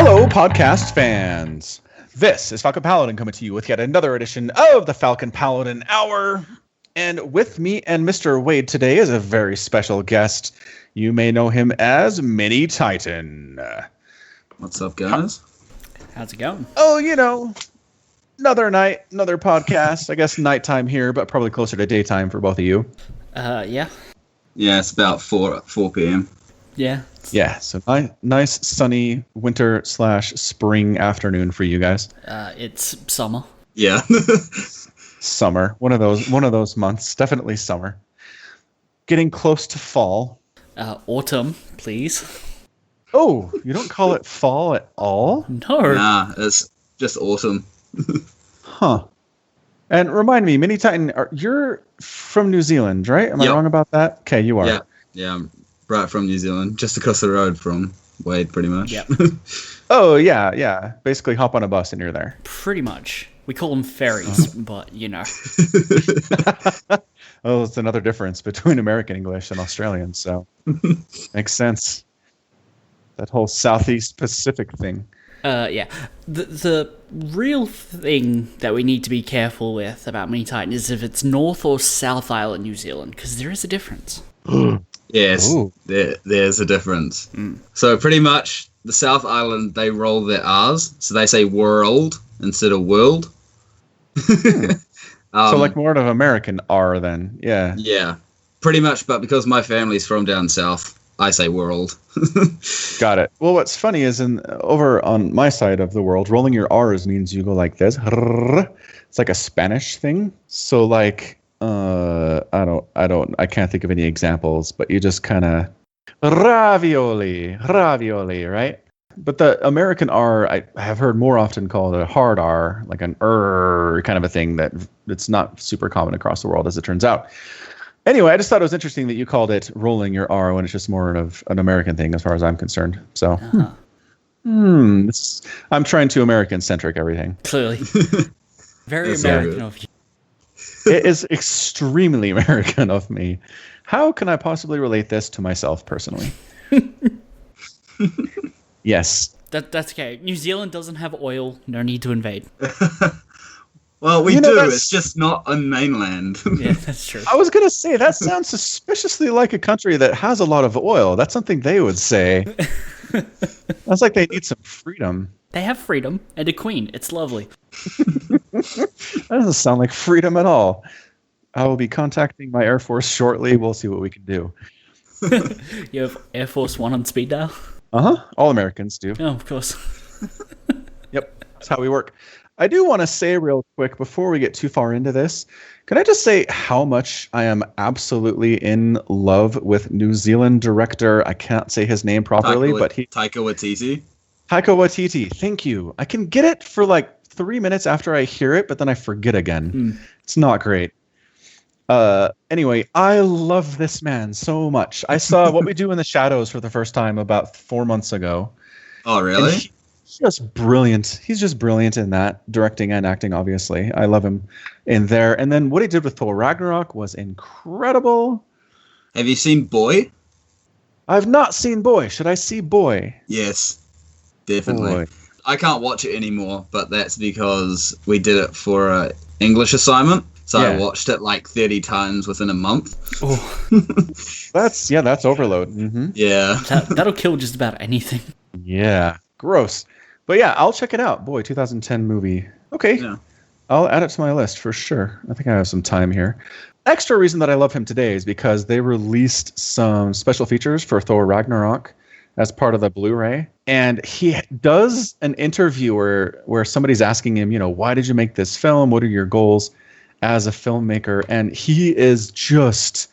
Hello, podcast fans. This is Falcon Paladin coming to you with yet another edition of the Falcon Paladin Hour. And with me and Mr. Wade today is a very special guest. You may know him as MiniTitan. What's up, guys? How's it going? Oh, you know, another night, another podcast. I guess nighttime here, but probably closer to daytime for both of you. Yeah. Yeah, it's about 4 p.m. Yeah. Yeah, so nice sunny winter/spring afternoon for you guys. It's summer. Yeah. Summer, one of those months, definitely summer. Getting close to fall. Autumn, please. Oh, you don't call it fall at all? No. Nah, it's just autumn. Huh. And remind me, MiniTitan, you're from New Zealand, right? Am I wrong about that? Okay, you are. Yeah, I'm right from New Zealand, just across the road from Wade, pretty much. Yep. Oh, yeah. Basically, hop on a bus and you're there. Pretty much. We call them ferries, but, you know. Oh, it's another difference between American English and Australian, so makes sense. That whole Southeast Pacific thing. Yeah. The real thing that we need to be careful with about MiniTitan is if it's North or South Island, New Zealand, because there is a difference. Yes, Ooh. there's a difference. So pretty much, the South Island, they roll their R's, so they say world instead of world. So like more of an American R then, yeah. Yeah, pretty much, but because my family's from down south, I say world. Got it. Well, what's funny is over on my side of the world, rolling your R's means you go like this. It's like a Spanish thing. So like, I can't think of any examples, but you just kind of ravioli, right? But the American R, I have heard more often called a hard R, like an kind of a thing that it's not super common across the world, as it turns out. Anyway, I just thought it was interesting that you called it rolling your R when it's just more of an American thing as far as I'm concerned. So, I'm trying to American-centric everything. Clearly. Very That's American of you. It is extremely American of me. How can I possibly relate this to myself personally? Yes. That's okay. New Zealand doesn't have oil. No need to invade. Well, we You know, do. that's- It's just not on mainland. Yeah, that's true. I was going to say, that sounds suspiciously like a country that has a lot of oil. That's something they would say. That's like they need some freedom. They have freedom and a queen. It's lovely. That doesn't sound like freedom at all. I will be contacting my Air Force shortly. We'll see what we can do. You have Air Force One on speed dial? Uh-huh. All Americans do. Oh, of course. Yep. That's how we work. I do want to say real quick before we get too far into this, can I just say how much I am absolutely in love with New Zealand director, I can't say his name properly, but Taika Waititi. Taika Waititi. Thank you. I can get it for like 3 minutes after I hear it, but then I forget again. It's not great. Anyway, I love this man so much. I saw What We Do in the Shadows for the first time about 4 months ago. Oh, really? He's just brilliant. He's just brilliant in that, directing and acting, obviously. I love him in there. And then what he did with Thor Ragnarok was incredible. Have you seen Boy? I've not seen Boy. Should I see Boy? Yes, definitely. Boy. I can't watch it anymore, but that's because we did it for an English assignment. So I watched it like 30 times within a month. Oh, That's overload. Mm-hmm. Yeah. that'll kill just about anything. Yeah. Gross. But yeah, I'll check it out. Boy, 2010 movie. Okay. Yeah. I'll add it to my list for sure. I think I have some time here. Extra reason that I love him today is because they released some special features for Thor Ragnarok as part of the Blu-ray. And he does an interview where somebody's asking him, why did you make this film? What are your goals as a filmmaker? And he is just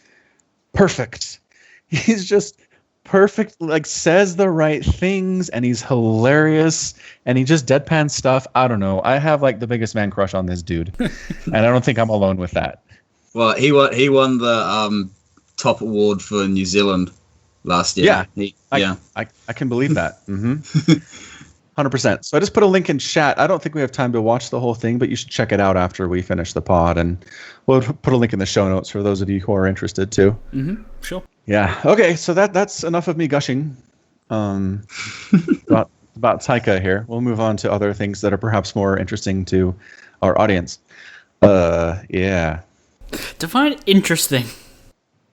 perfect. He's just perfect, like says the right things, and he's hilarious, and he just deadpan stuff. I don't know. I have like the biggest man crush on this dude, and I don't think I'm alone with that. Well, he won the top award for New Zealand last year. Yeah, I can believe that. 100%. So I just put a link in chat. I don't think we have time to watch the whole thing, but you should check it out after we finish the pod, and we'll put a link in the show notes for those of you who are interested too. Sure. Yeah. Okay. So that's enough of me gushing about about Taika here. We'll move on to other things that are perhaps more interesting to our audience. Yeah. Define interesting.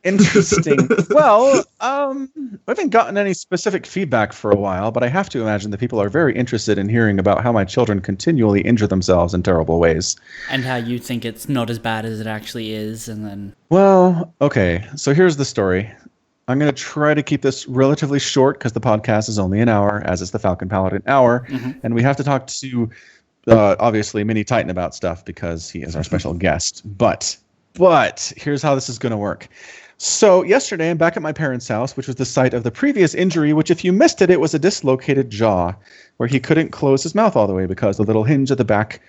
Interesting. Well, we haven't gotten any specific feedback for a while, but I have to imagine that people are very interested in hearing about how my children continually injure themselves in terrible ways. And how you think it's not as bad as it actually is, and then... Well, okay, so here's the story. I'm going to try to keep this relatively short because the podcast is only an hour, as is the Falcon Paladin hour, and we have to talk to, obviously, MiniTitan about stuff because he is our special guest. But here's how this is going to work. So yesterday, I'm back at my parents' house, which was the site of the previous injury, which if you missed it, it was a dislocated jaw where he couldn't close his mouth all the way because the little hinge at the back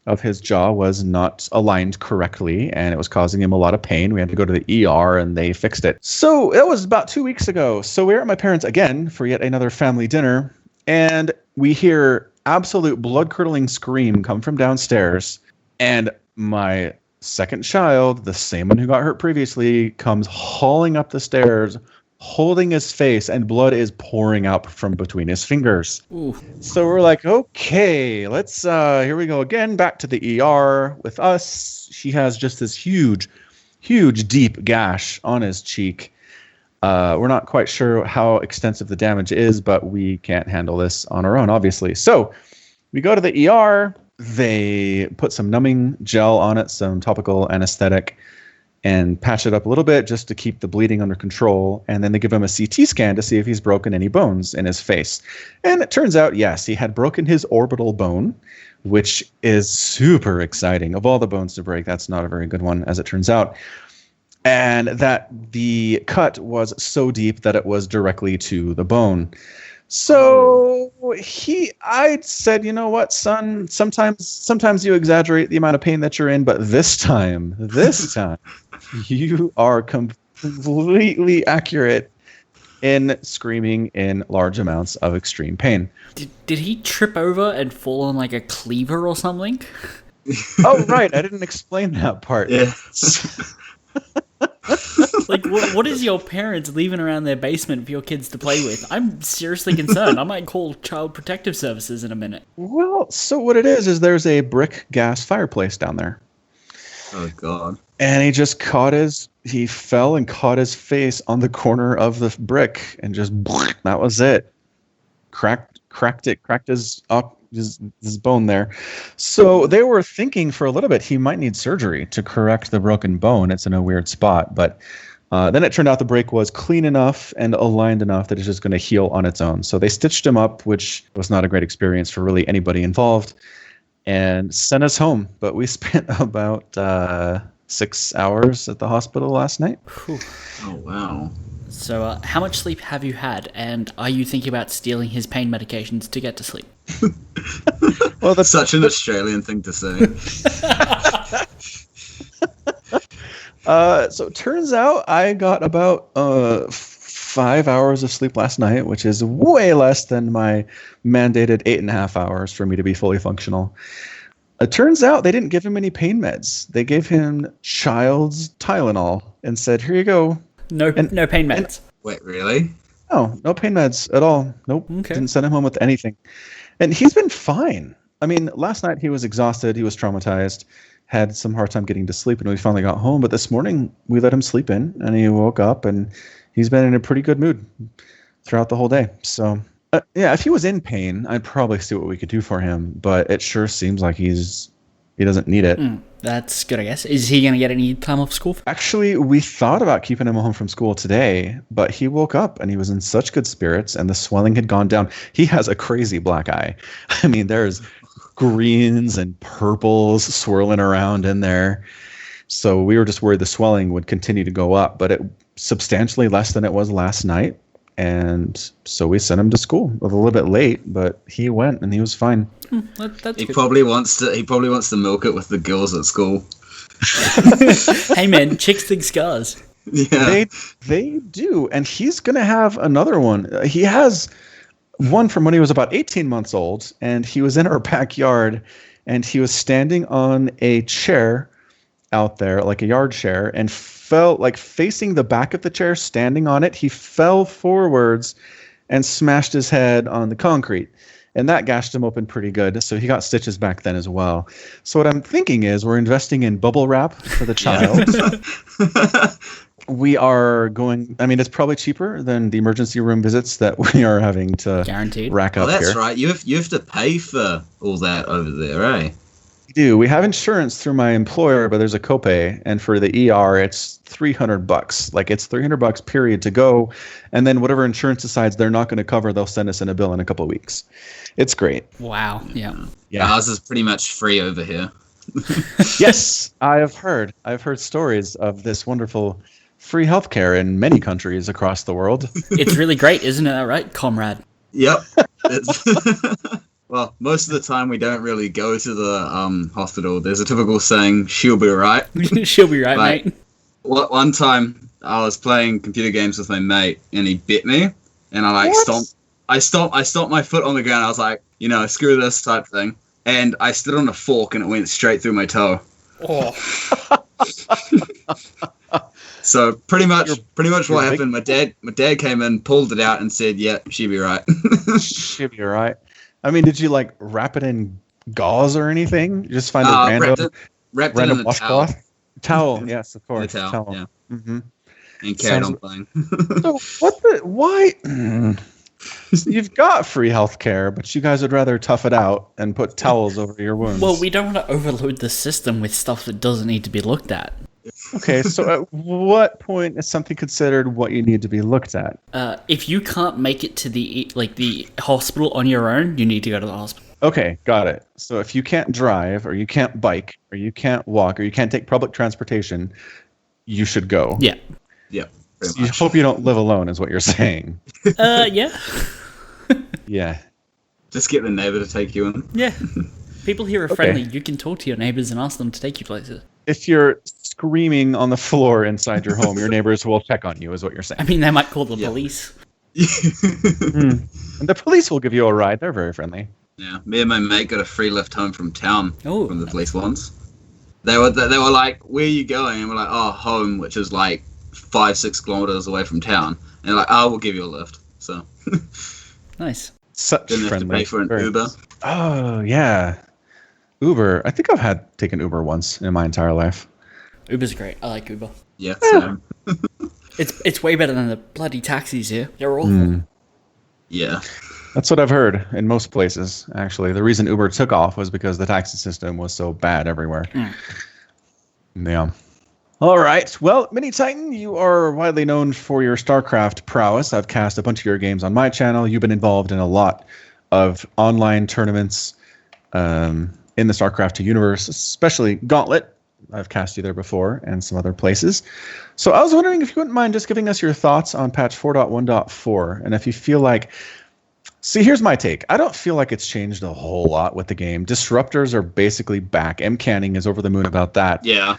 of his jaw was not aligned correctly, and it was causing him a lot of pain. We had to go to the ER, and they fixed it. So it was about 2 weeks ago. So we're at my parents' again for yet another family dinner, and we hear absolute blood-curdling scream come from downstairs, and my second child, the same one who got hurt previously, comes hauling up the stairs, holding his face, and blood is pouring out from between his fingers. Ooh. So we're like, okay, let's, here we go again, back to the ER with us. She has just this huge, deep gash on his cheek. We're not quite sure how extensive the damage is, but we can't handle this on our own, obviously. So we go to the ER. They put some numbing gel on it, some topical anesthetic, and patch it up a little bit just to keep the bleeding under control. And then they give him a CT scan to see if he's broken any bones in his face. And it turns out, yes, he had broken his orbital bone, which is super exciting. Of all the bones to break, that's not a very good one, as it turns out. And that the cut was so deep that it was directly to the bone. So I said, you know what, son, sometimes you exaggerate the amount of pain that you're in, but this time, you are completely accurate in screaming in large amounts of extreme pain. Did he trip over and fall on like a cleaver or something? Oh, right. I didn't explain that part. Yeah. Like, what is your parents leaving around their basement for your kids to play with? I'm seriously concerned. I might call Child Protective Services in a minute. Well, so what it is there's a brick gas fireplace down there. Oh, God. And he fell and caught his face on the corner of the brick and just, that was it. Cracked his bone there. So they were thinking for a little bit he might need surgery to correct the broken bone. It's in a weird spot, but then it turned out the break was clean enough and aligned enough that it's just going to heal on its own. So they stitched him up, which was not a great experience for really anybody involved, and sent us home. But we spent about 6 hours at the hospital last night. Whew. Oh, wow. So how much sleep have you had, and are you thinking about stealing his pain medications to get to sleep? Well, that's such an Australian thing to say. So it turns out I got about 5 hours of sleep last night, which is way less than my mandated 8.5 hours for me to be fully functional. It turns out they didn't give him any pain meds. They gave him child's Tylenol and said, here you go. No pain meds. Wait, really? No pain meds at all. Nope. Okay. Didn't send him home with anything. And he's been fine. I mean, last night he was exhausted. He was traumatized, had some hard time getting to sleep, and we finally got home. But this morning we let him sleep in, and he woke up, and he's been in a pretty good mood throughout the whole day. So, yeah, if he was in pain, I'd probably see what we could do for him. But it sure seems like he doesn't need it. That's good, I guess. Is he going to get any time off school? Actually, we thought about keeping him home from school today, but he woke up and he was in such good spirits and the swelling had gone down. He has a crazy black eye. I mean, there's greens and purples swirling around in there. So we were just worried the swelling would continue to go up, but it substantially less than it was last night. And so we sent him to school a little bit late, but he went and he was fine. That's He good. probably wants to milk it with the girls at school. Hey man, chicks think scars. Yeah. They do, and he's gonna have another one. He has one from when he was about 18 months old, and he was in our backyard, and he was standing on a chair out there, like a yard chair, and fell, like facing the back of the chair, standing on it. He fell forwards and smashed his head on the concrete. and that gashed him open pretty good. So he got stitches back then as well. So what I'm thinking is we're investing in bubble wrap for the child. We are going, I mean, it's probably cheaper than the emergency room visits that we are having to Guaranteed. rack up that's here. right. You have to pay for all that over there, eh? We do. We have insurance through my employer, but there's a copay, and for the ER, it's $300. Like it's $300 period to go, and then whatever insurance decides they're not going to cover, they'll send us in a bill in a couple of weeks. It's great. Wow. Yeah. Ours is pretty much free over here. Yes, I've heard stories of this wonderful free healthcare in many countries across the world. It's really great, isn't it? Right, comrade? Yep. Well, most of the time we don't really go to the hospital. There's a typical saying, "She'll be right." She'll be right, Like, mate. One time I was playing computer games with my mate, and he bit me, and I stomped my foot on the ground. I was like, screw this type thing, and I stood on a fork, and it went straight through my toe. Oh. So pretty much what happened. My dad came in, pulled it out, and said, "Yeah, she'll be right." She'll be right. I mean, did you like wrap it in gauze or anything? You just find a wrapped it in a washcloth? Towel, yes, of course. A towel. Yeah. Mm-hmm. And carried on playing. So why? You've got free healthcare, but you guys would rather tough it out and put towels over your wounds. Well, we don't want to overload the system with stuff that doesn't need to be looked at. Okay, so at what point is something considered what you need to be looked at? If you can't make it to the hospital on your own, you need to go to the hospital. Okay, got it. So if you can't drive, or you can't bike, or you can't walk, or you can't take public transportation, you should go. Yeah. Yeah. So you hope you don't live alone, is what you're saying. Yeah. Yeah. Just get the neighbor to take you in. Yeah. People here are friendly. You can talk to your neighbors and ask them to take you places. If you're screaming on the floor inside your home, your neighbors will check on you, is what you're saying. I mean, they might call the police. And the police will give you a ride. They're very friendly. Yeah, me and my mate got a free lift home from town from the police once. They were like, "Where are you going?" And we're like, "Oh, home," which is like 5-6 kilometers away from town. And they're like, "Oh, we'll give you a lift." So Nice. Such didn't friendly. have to pay for an Uber. Oh yeah, Uber. I think I've taken Uber once in my entire life. Uber's great. I like Uber. Yeah, same. It's way better than the bloody taxis here. They're awful. Yeah. That's what I've heard in most places, actually. The reason Uber took off was because the taxi system was so bad everywhere. Yeah. All right. Well, MiniTitan, you are widely known for your StarCraft prowess. I've cast a bunch of your games on my channel. You've been involved in a lot of online tournaments in the StarCraft 2 universe, especially Gauntlet. I've cast you there before and some other places. So I was wondering if you wouldn't mind just giving us your thoughts on patch 4.1.4, and if you feel like... See, here's my take. I don't feel like it's changed a whole lot with the game. Disruptors are basically back. M-Canning is over the moon about that. Yeah.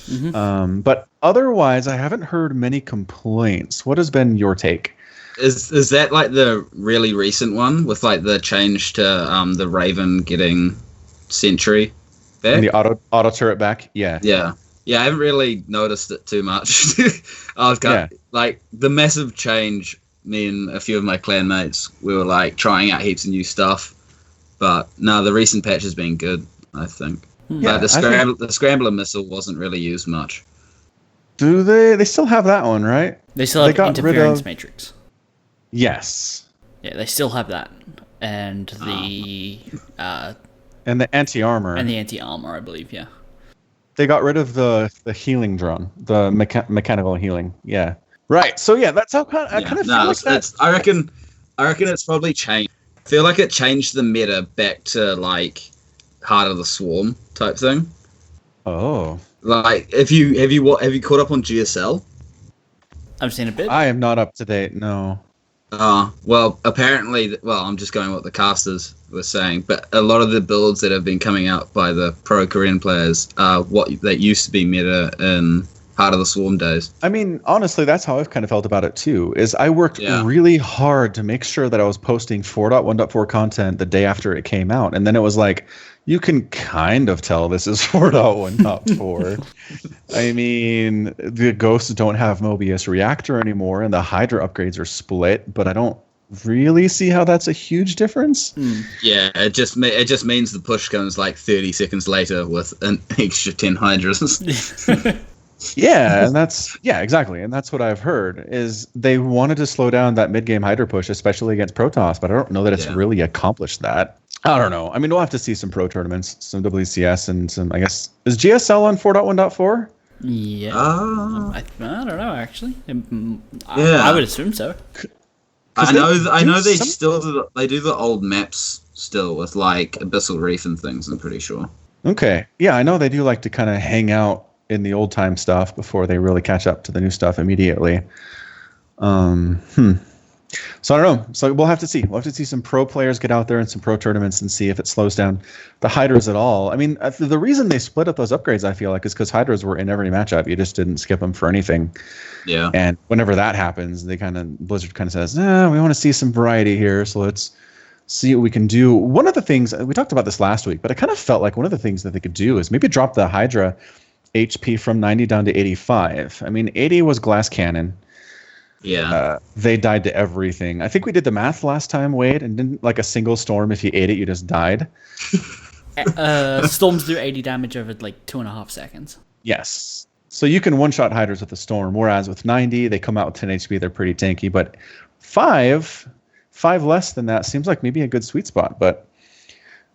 But otherwise, I haven't heard many complaints. What has been your take? Is that like the really recent one with like the change to the Raven getting Sentry back? And the auto turret back? Yeah. Yeah. Yeah, I haven't really noticed it too much. I've got like the massive change. Me and a few of my clan mates, we were like trying out heaps of new stuff, but no, the recent patch has been good, I think. Yeah, but the scrambler missile wasn't really used much. Do they? They still have that one, right? They still have interference matrix. Yes. Yeah, they still have that, and the and the anti-armor. And the anti-armor, I believe. Yeah. They got rid of the healing drone, the mechanical healing. Yeah. Right. So yeah, that's how I kind of feel like that. I reckon it's probably changed. I feel like it changed the meta back to like Heart of the Swarm type thing. Oh. Like, have you caught up on GSL? I've seen a bit. I am not up to date. No. Well, apparently, I'm just going what the casters were saying, but a lot of the builds that have been coming out by the pro Korean players are what that used to be meta in Heart of the Swarm days. I mean, honestly, that's how I've kind of felt about it too. Is I worked really hard to make sure that I was posting 4.1.4 content the day after it came out, and then it was like, you can kind of tell this is 4.1.4. I mean, the ghosts don't have Mobius reactor anymore, and the Hydra upgrades are split, but I don't really see how that's a huge difference. Yeah, it just means the push comes like 30 seconds later with an extra 10 hydras. Yeah, and exactly. And that's what I've heard is they wanted to slow down that mid-game Hydra push, especially against Protoss, but I don't know that it's really accomplished that. I don't know. I mean, we'll have to see some pro tournaments, some WCS, and some, I guess, is GSL on 4.1.4? Yeah. I don't know, actually. I would assume so. I know they do the old maps still with like Abyssal Reef and things, I'm pretty sure. Okay. Yeah, I know they do like to kind of hang out in the old time stuff before they really catch up to the new stuff immediately. So I don't know. So we'll have to see. We'll have to see some pro players get out there in some pro tournaments and see if it slows down the Hydras at all. I mean, the reason they split up those upgrades, I feel like, is because Hydras were in every matchup. You just didn't skip them for anything. Yeah. And whenever that happens, Blizzard kind of says, we want to see some variety here. So let's see what we can do. One of the things, we talked about this last week, but I kind of felt like one of the things that they could do is maybe drop the Hydra HP from 90 down to 85. I mean, 80 was glass cannon. Yeah. They died to everything. I think we did the math last time, Wade, and didn't like a single storm, if you ate it, you just died. Storms do 80 damage over like 2.5 seconds. Yes. So you can one-shot Hydras with a storm, whereas with 90, they come out with 10 HP, they're pretty tanky. But 5 less than that seems like maybe a good sweet spot. But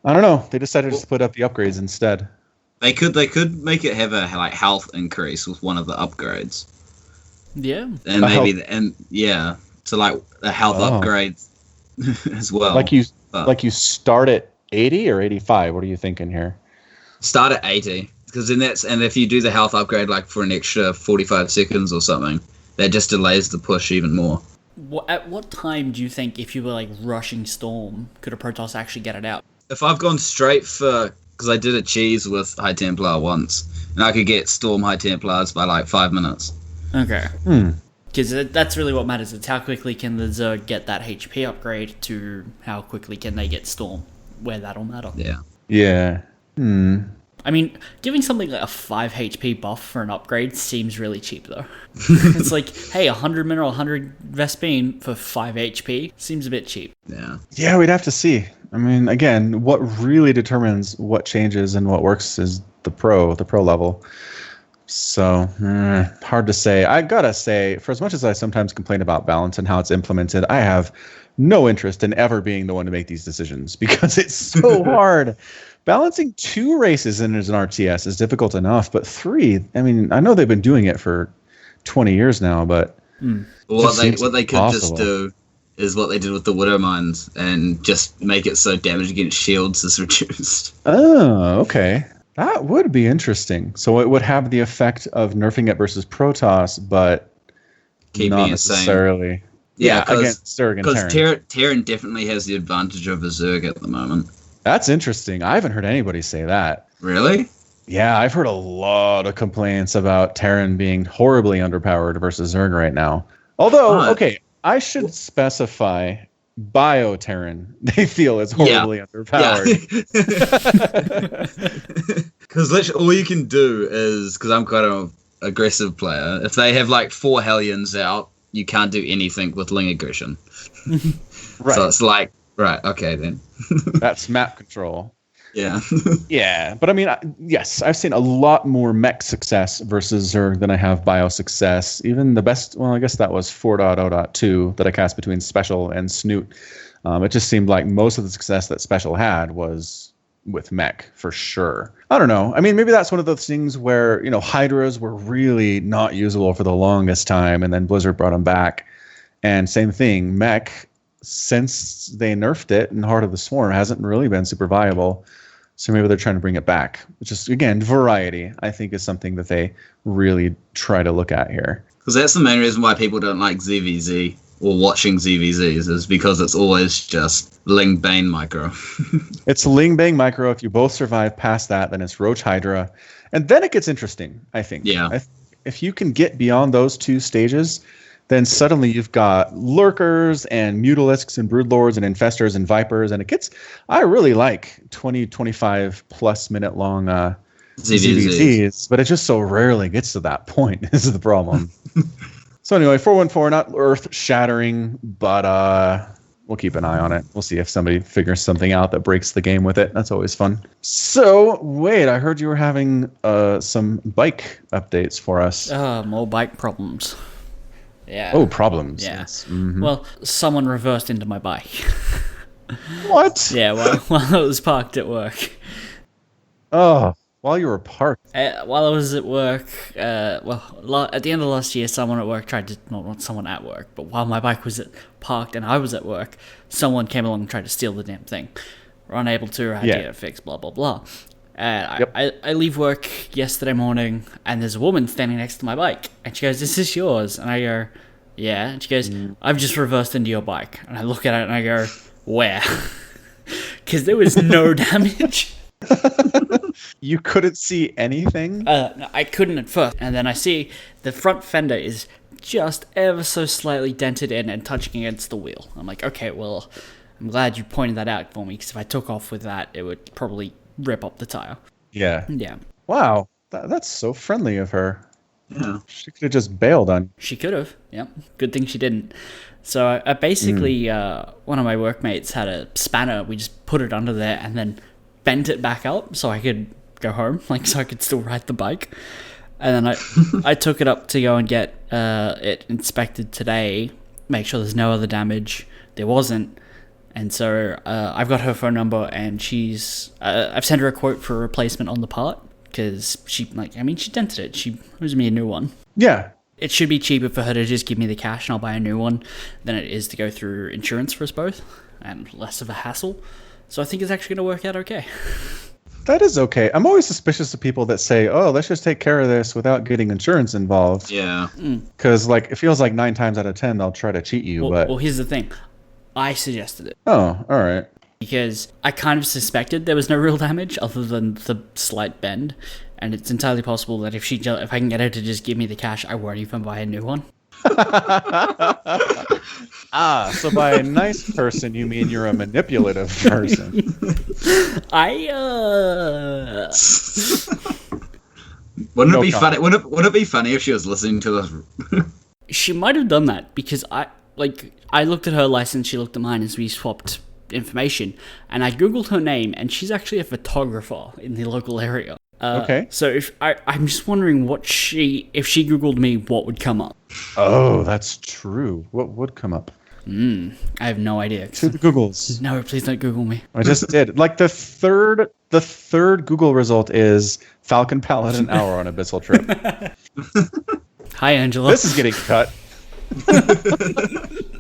I don't know. They decided to split up the upgrades instead. They could make it have a like health increase with one of the upgrades. Yeah. And so like a health upgrade as well. Like you start at 80 or 85. What are you thinking here? Start at 80 because and if you do the health upgrade like for an extra 45 seconds or something, that just delays the push even more. At what time do you think, if you were like rushing Storm, could a Protoss actually get it out? If I've gone straight for, because I did a cheese with High Templar once, and I could get Storm High Templars by like 5 minutes. Okay. Because that's really what matters. It's how quickly can the Zerg get that HP upgrade to how quickly can they get Storm, where that'll matter. Yeah. Yeah. I mean, giving something like a 5 HP buff for an upgrade seems really cheap, though. It's like, hey, 100 mineral, 100 Vespene for 5 HP seems a bit cheap. Yeah. Yeah, we'd have to see. I mean, again, what really determines what changes and what works is the pro level. So, hard to say. I gotta say, for as much as I sometimes complain about balance and how it's implemented, I have no interest in ever being the one to make these decisions because it's so hard. Balancing 2 races in as an RTS is difficult enough, but 3, I mean, I know they've been doing it for 20 years now, but what they could just do is what they did with the Widow Mines and just make it so damage against shields is reduced. Oh, okay. That would be interesting. So it would have the effect of nerfing it versus Protoss, but keeping not it necessarily. Same. Yeah, against Zerg and Terran. Terran definitely has the advantage over Zerg at the moment. That's interesting. I haven't heard anybody say that. Really? Yeah, I've heard a lot of complaints about Terran being horribly underpowered versus Zerg right now. Although, okay, I should specify Bio-Terran they feel is horribly underpowered. Because literally all you can do is, because I'm quite an aggressive player, if they have like 4 Hellions out, you can't do anything with Ling aggression. Right. So it's like, right, okay then. That's map control. Yeah. Yeah, but I mean, yes, I've seen a lot more mech success versus Zerg than I have bio success. Even the best, well, I guess that was 4.0.2 that I cast between Special and Snoot. It just seemed like most of the success that Special had was with mech, for sure. I don't know. I mean, maybe that's one of those things where, Hydras were really not usable for the longest time, and then Blizzard brought them back. And same thing, mech, since they nerfed it in Heart of the Swarm, hasn't really been super viable. So maybe they're trying to bring it back. Which is, again, variety, I think, is something that they really try to look at here. Because that's the main reason why people don't like ZVZ or watching ZVZs, is because it's always just Ling Bane micro. It's Ling Bane micro. If you both survive past that, then it's Roach Hydra. And then it gets interesting, I think. Yeah. If you can get beyond those 2 stages, then suddenly you've got Lurkers and Mutalisks and Broodlords and Infestors and Vipers, and I really like 20, 25 plus minute long ZVZs, but it just so rarely gets to that point is the problem. So anyway, 414, not earth shattering, but we'll keep an eye on it. We'll see if somebody figures something out that breaks the game with it. That's always fun. So, Wade, I heard you were having some bike updates for us. More bike problems. Yeah. Oh, problems. Yeah. Mm-hmm. Well, someone reversed into my bike. What? Yeah, while I was parked at work. Oh, while you were parked. While I was at work, at the end of last year, someone at work tried to, not someone at work, but while my bike was parked and I was at work, someone came along and tried to steal the damn thing. We're unable to, I had to get it fixed, blah, blah, blah. Yep. I leave work yesterday morning, and there's a woman standing next to my bike, and she goes, "Is this yours?" And I go, "Yeah." And she goes, "I've just reversed into your bike." And I look at it and I go, "Where?" Because there was no damage. You couldn't see anything? No, I couldn't at first. And then I see the front fender is just ever so slightly dented in and touching against the wheel. I'm like, okay, well, I'm glad you pointed that out for me, because if I took off with that, it would probably rip up the tire. Yeah. Yeah. Wow. That's so friendly of her. Yeah. She could have just bailed on. She could have. Yeah. Good thing she didn't. So I basically, one of my workmates had a spanner. We just put it under there and then bent it back up so I could go home, so I could still ride the bike. And then I took it up to go and get it inspected today, make sure there's no other damage. There wasn't. And so I've got her phone number, and I've sent her a quote for a replacement on the part, because she dented it. She owes me a new one. Yeah. It should be cheaper for her to just give me the cash and I'll buy a new one than it is to go through insurance for us both, and less of a hassle. So I think it's actually going to work out okay. That is okay. I'm always suspicious of people that say, "Oh, let's just take care of this without getting insurance involved." Yeah. Because it feels like 9 times out of 10 they'll try to cheat you. Well, here's the thing. I suggested it. Oh, all right. Because I kind of suspected there was no real damage other than the slight bend, and it's entirely possible that if I can get her to just give me the cash, I won't even buy a new one. So by a nice person, you mean you're a manipulative person. Wouldn't it be funny? Would it be funny if she was listening to this? She might have done that, because I looked at her license, she looked at mine, as we swapped information, and I googled her name, and she's actually a photographer in the local area. Okay. So if I'm just wondering if she googled me, what would come up? Oh, that's true. What would come up? I have no idea. To the Googles. No, please don't Google me. I just did. The third Google result is Falcon Paladin Hour on Abyssal Trip. Hi, Angela. This is getting cut.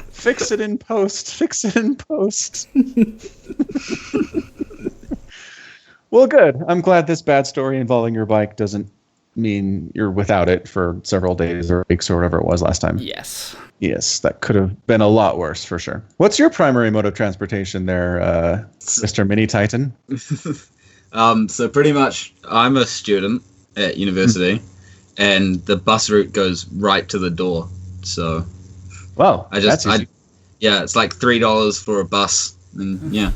Fix it in post. Fix it in post. Well, good. I'm glad this bad story involving your bike doesn't mean you're without it for several days or weeks or whatever it was last time. Yes. Yes, that could have been a lot worse for sure. What's your primary mode of transportation there, Mr. MiniTitan? So pretty much, I'm a student at university, and the bus route goes right to the door. So, well, it's like $3 for a bus, and yeah.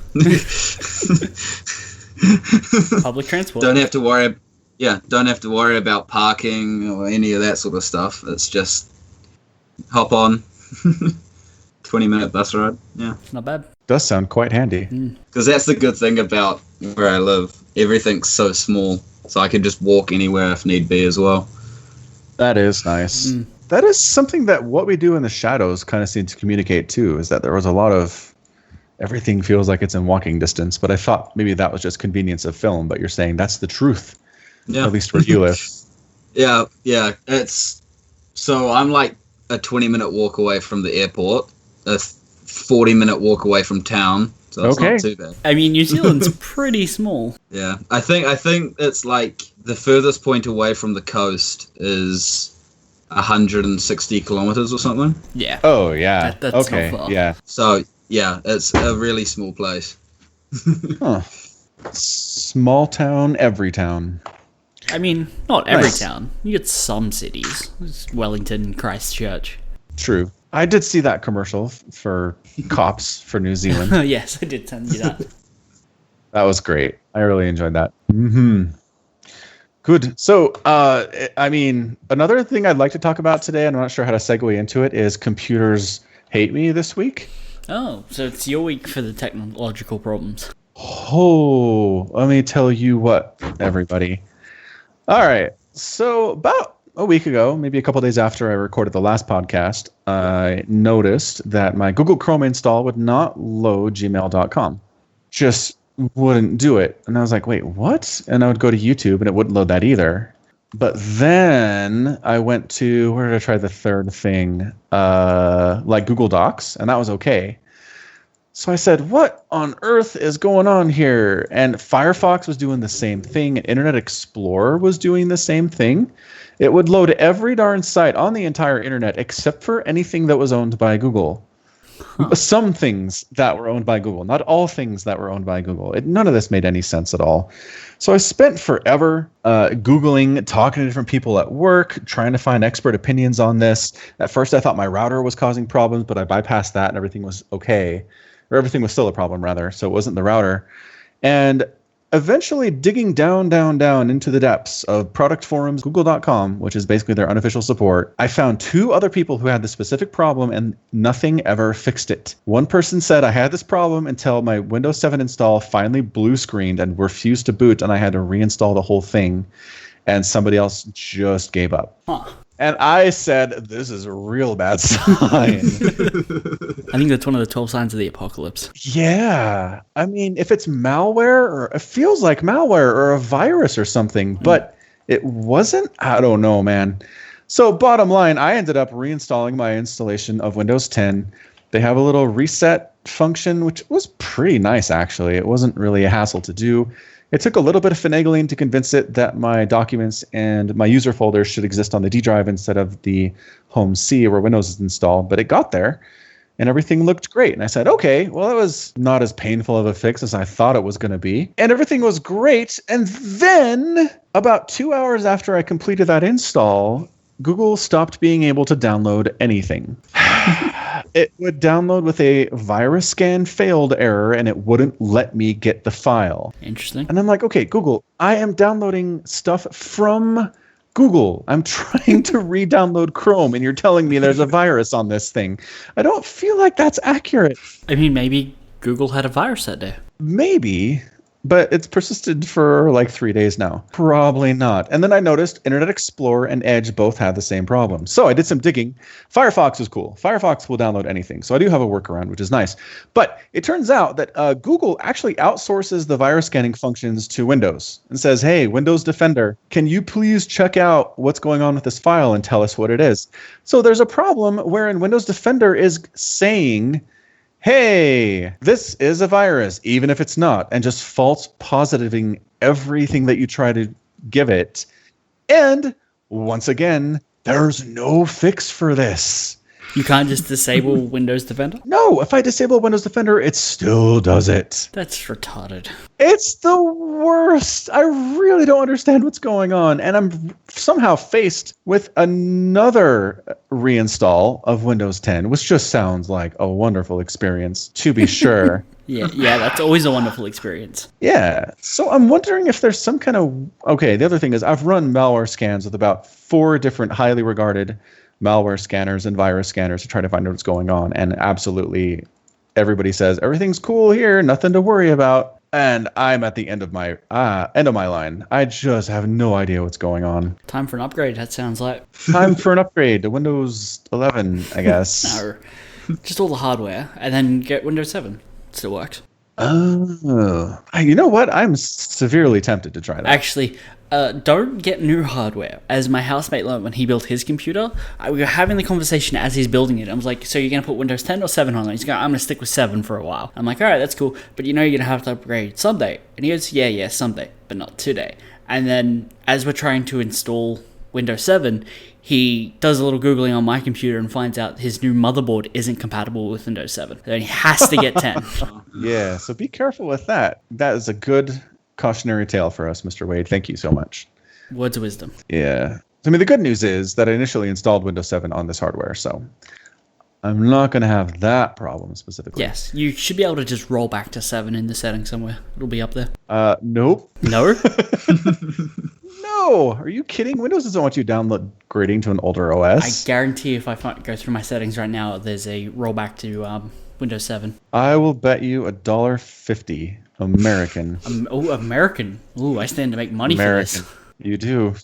Public transport. Don't have to worry about parking or any of that sort of stuff. It's just hop on. 20-minute bus ride. Yeah. It's not bad. Does sound quite handy. Because that's the good thing about where I live. Everything's so small, so I can just walk anywhere if need be as well. That is nice. That is something that What We Do in the Shadows kind of seemed to communicate too, is that there was a lot of everything feels like it's in walking distance, but I thought maybe that was just convenience of film, but you're saying that's the truth. Yeah. At least where you live. Yeah. So I'm like a 20-minute walk away from the airport, a 40-minute walk away from town, so it's not too bad. I mean, New Zealand's pretty small. Yeah. I think it's like the furthest point away from the coast is 160 kilometers or something. Yeah. Oh, yeah. That's not far. Yeah. So, yeah, it's a really small place. Huh. Small town, every town. I mean, not every town. You get some cities. There's Wellington, Christchurch. True. I did see that commercial for cops for New Zealand. Yes, I did send you that. That was great. I really enjoyed that. Good. So, I mean, another thing I'd like to talk about today, and I'm not sure how to segue into it, is computers hate me this week. Oh, so it's your week for the technological problems. Oh, let me tell you what, everybody. All right. So about a week ago, maybe a couple days after I recorded the last podcast, I noticed that my Google Chrome install would not load gmail.com. Just wouldn't do it. And I was like, wait, what? And I would go to YouTube and it wouldn't load that either. But then I went to, where did I try the third thing? Like Google Docs, and that was okay. So I said, what on earth is going on here? And Firefox was doing the same thing. And Internet Explorer was doing the same thing. It would load every darn site on the entire internet except for anything that was owned by Google. Huh. Some things that were owned by Google, not all things that were owned by Google. None of this made any sense at all. So I spent forever Googling, talking to different people at work, trying to find expert opinions on this. At first, I thought my router was causing problems, but I bypassed that and everything was okay. Or everything was still a problem, rather, so it wasn't the router. And eventually digging down into the depths of product forums, google.com, which is basically their unofficial support, I found 2 other people who had the specific problem and nothing ever fixed it. One person said I had this problem until my Windows 7 install finally blue screened and refused to boot and I had to reinstall the whole thing. And somebody else just gave up. Huh. And I said, this is a real bad sign. I think that's one of the 12 signs of the apocalypse. Yeah. I mean, if it's malware, or it feels like malware or a virus or something, but it wasn't. I don't know, man. So bottom line, I ended up reinstalling my installation of Windows 10. They have a little reset function, which was pretty nice, actually. It wasn't really a hassle to do. It took a little bit of finagling to convince it that my documents and my user folders should exist on the D drive instead of the home C where Windows is installed, but it got there and everything looked great. And I said, okay, well, it was not as painful of a fix as I thought it was going to be. And everything was great. And then about 2 hours after I completed that install, Google stopped being able to download anything. It would download with a virus scan failed error, and it wouldn't let me get the file. Interesting. And I'm like, okay, Google, I am downloading stuff from Google. I'm trying to re-download Chrome, and you're telling me there's a virus on this thing. I don't feel like that's accurate. I mean, maybe Google had a virus that day. Maybe. But it's persisted for like 3 days now. Probably not. And then I noticed Internet Explorer and Edge both had the same problem. So I did some digging. Firefox is cool. Firefox will download anything. So I do have a workaround, which is nice. But it turns out that Google actually outsources the virus scanning functions to Windows and says, hey, Windows Defender, can you please check out what's going on with this file and tell us what it is? So there's a problem wherein Windows Defender is saying, hey, this is a virus, even if it's not, and just false positiving everything that you try to give it. And once again, there's no fix for this. You can't just disable Windows Defender? No, if I disable Windows Defender, it still does it. That's retarded. It's the worst. I really don't understand what's going on. And I'm somehow faced with another reinstall of Windows 10, which just sounds like a wonderful experience, to be sure. Yeah, that's always a wonderful experience. Yeah. So I'm wondering if there's some kind of... Okay, the other thing is I've run malware scans with about 4 different highly regarded malware scanners and virus scanners to try to find out what's going on. And absolutely everybody says, everything's cool here, nothing to worry about. And I'm at the end of my line. I just have no idea what's going on. Time for an upgrade, that sounds like. Time for an upgrade to Windows 11, I guess. No, just all the hardware, and then get Windows 7. Still works. Oh. You know what? I'm severely tempted to try that. Actually, don't get new hardware. As my housemate learned when he built his computer, we were having the conversation as he's building it. I was like, so you're going to put Windows 10 or 7 on it? He's going, I'm going to stick with 7 for a while. I'm like, all right, that's cool. But you know you're going to have to upgrade someday. And he goes, yeah, someday, but not today. And then as we're trying to install Windows 7, he does a little Googling on my computer and finds out his new motherboard isn't compatible with Windows 7. Then he has to get 10. Yeah, so be careful with that. That is a good cautionary tale for us, Mr. Wade. Thank you so much. Words of wisdom. Yeah. I mean, the good news is that I initially installed Windows 7 on this hardware, so I'm not going to have that problem specifically. Yes, you should be able to just roll back to 7 in the settings somewhere. It'll be up there. Nope. No? No. Are you kidding? Windows doesn't want you downgrading to an older OS. I guarantee if I go through my settings right now, there's a rollback to Windows 7. I will bet you $1.50 American. American. Ooh, I stand to make money American. for this. You do.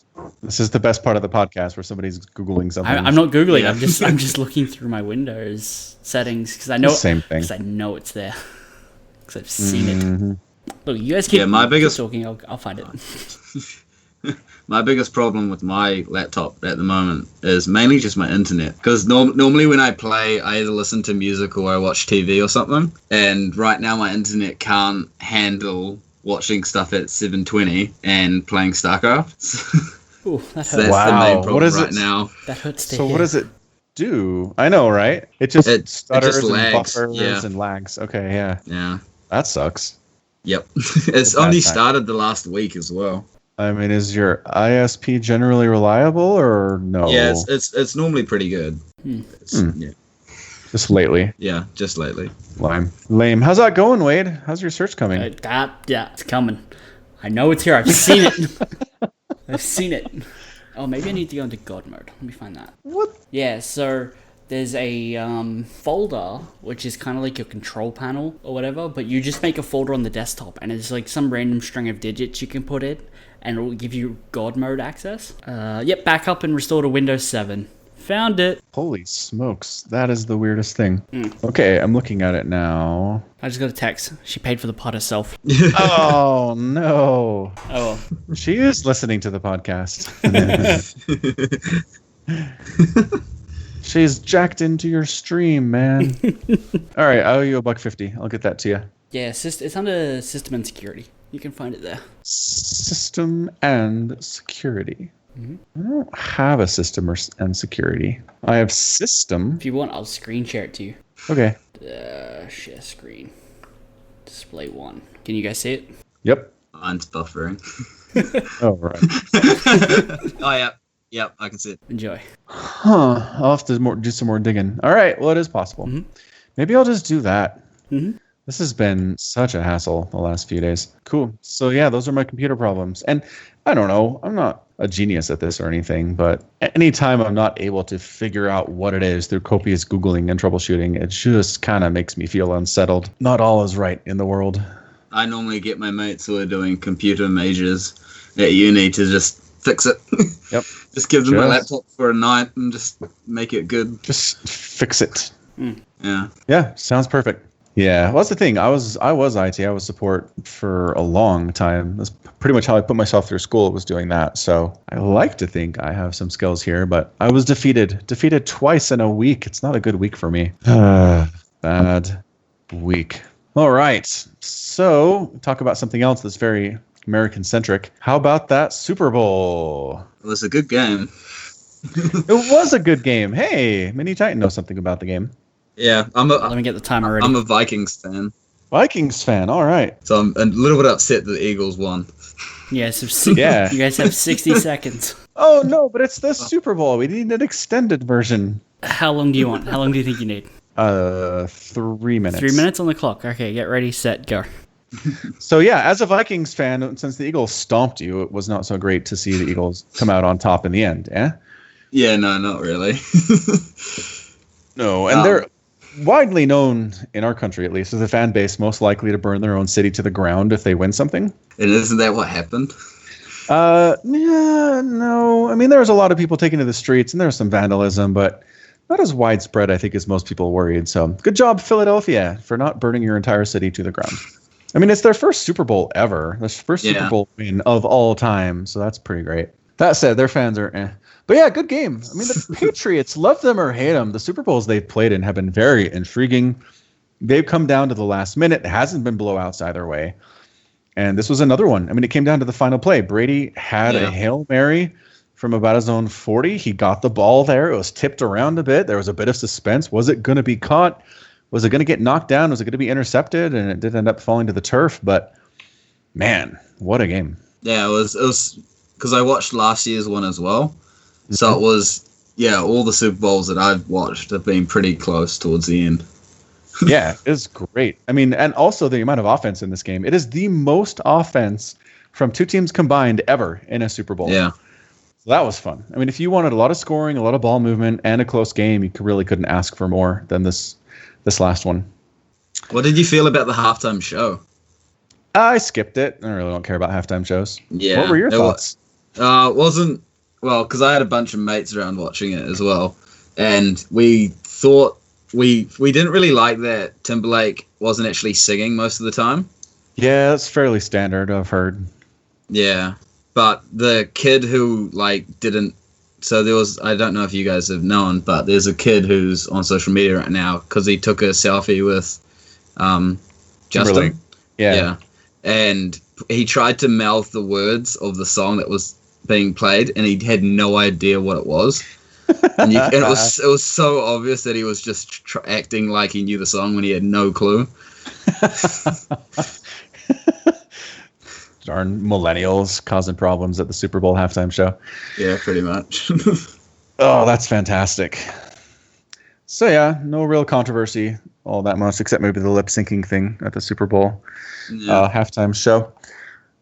This is the best part of the podcast where somebody's Googling something. I'm not Googling. Yeah. I'm just looking through my Windows settings because I know Same thing. because I know it's there because I've seen it. Look, you guys keep, keep talking. I'll find it. My biggest problem with my laptop at the moment is mainly just my internet. Because normally when I play, I either listen to music or I watch TV or something. And right now my internet can't handle watching stuff at 720 and playing StarCraft. Ooh, that hurts. So that's the main problem right now. That hurts to So hear. what does it do? I know, right? It just stutters and lags, buffers and lags. Okay, yeah. Yeah. That sucks. Yep. It's only started the last week as well. I mean, is your ISP generally reliable or no? Yeah, it's normally pretty good. Yeah. Just lately. Yeah, just lately. Lame. How's that going, Wade? How's your search coming? Yeah, it's coming. I know it's here. I've seen it. I've seen it. Oh, maybe I need to go into God mode. Let me find that. What? Yeah, so there's a folder, which is kind of like your control panel or whatever, but you just make a folder on the desktop, and it's like some random string of digits you can put in, and it will give you God mode access. Yep, back up and restore to Windows 7. Found it. Holy smokes. That is the weirdest thing. Okay, I'm looking at it now. I just got a text. She paid for the pod herself. Oh, no. Oh, well. She is listening to the podcast. She's jacked into your stream, man. All right, I owe you $1.50. I'll get that to you. Yeah, it's under System and Security. You can find it there. System and Security. I don't have a system and security. I have system. If you want, I'll screen share it to you. Okay. Share screen. Display 1. Can you guys see it? Yep. Mine's buffering. Oh, right. Oh, yeah. Yep, I can see it. Enjoy. Huh. I'll have to do some more digging. All right. Well, it is possible. Maybe I'll just do that. This has been such a hassle the last few days. Cool. So, yeah, those are my computer problems. And I don't know. I'm not a genius at this or anything, but anytime I'm not able to figure out what it is through copious Googling and troubleshooting, it just kind of makes me feel unsettled. Not all is right in the world. I normally get my mates who are doing computer majors at uni to just fix it. Yep. Just give them my laptop for a night and just make it good. Just fix it. Yeah. Yeah, sounds perfect. Yeah, well, that's the thing. I was IT. I was support for a long time. That's pretty much how I put myself through school, was doing that. So I like to think I have some skills here, but I was defeated twice in a week. It's not a good week for me. Bad week. All right. So talk about something else that's very American-centric. How about that Super Bowl? It was a good game. It was a good game. Hey, MiniTitan knows something about the game. Yeah, Let me get the timer ready. I'm a Vikings fan. Vikings fan. All right. So I'm a little bit upset that the Eagles won. Yeah, so Yeah. You guys have 60 seconds. Oh, no, but it's the Super Bowl. We need an extended version. How long do you want? How long do you think you need? 3 minutes. 3 minutes on the clock. Okay, get ready, set, go. So, yeah, as a Vikings fan, since the Eagles stomped you, it was not so great to see the Eagles come out on top in the end, eh? Yeah, no, not really. No, and they're widely known, in our country at least, as a fan base most likely to burn their own city to the ground if they win something. And isn't that what happened? Yeah, no. I mean, there was a lot of people taking to the streets, and there was some vandalism, but not as widespread, I think, as most people worried. So good job, Philadelphia, for not burning your entire city to the ground. I mean, it's their first Super Bowl ever. Their first Super Bowl win of all time, so that's pretty great. That said, their fans are eh. But yeah, good game. I mean, the Patriots, love them or hate them, the Super Bowls they've played in have been very intriguing. They've come down to the last minute. It hasn't been blowouts either way. And this was another one. I mean, it came down to the final play. Brady had a Hail Mary from about his own 40. He got the ball there. It was tipped around a bit. There was a bit of suspense. Was it going to be caught? Was it going to get knocked down? Was it going to be intercepted? And it did end up falling to the turf. But, man, what a game. Yeah, it was because I watched last year's one as well. So it was, all the Super Bowls that I've watched have been pretty close towards the end. Yeah, it's great. I mean, and also the amount of offense in this game. It is the most offense from two teams combined ever in a Super Bowl. Yeah. So that was fun. I mean, if you wanted a lot of scoring, a lot of ball movement, and a close game, you really couldn't ask for more than this last one. What did you feel about the halftime show? I skipped it. I really don't care about halftime shows. Yeah. What were your thoughts? Wasn't well because I had a bunch of mates around watching it as well, and we thought we didn't really like that Timberlake wasn't actually singing most of the time. Yeah, that's fairly standard. I've heard. Yeah, but the kid who didn't. So there was. I don't know if you guys have known, but there's a kid who's on social media right now because he took a selfie with Justin. Timberlake. Yeah. And he tried to mouth the words of the song that was being played, and he had no idea what it was. And it was so obvious that he was just acting like he knew the song when he had no clue. Darn millennials causing problems at the Super Bowl halftime show. Yeah, pretty much. Oh, that's fantastic. So yeah, no real controversy all that much, except maybe the lip syncing thing at the Super Bowl halftime show.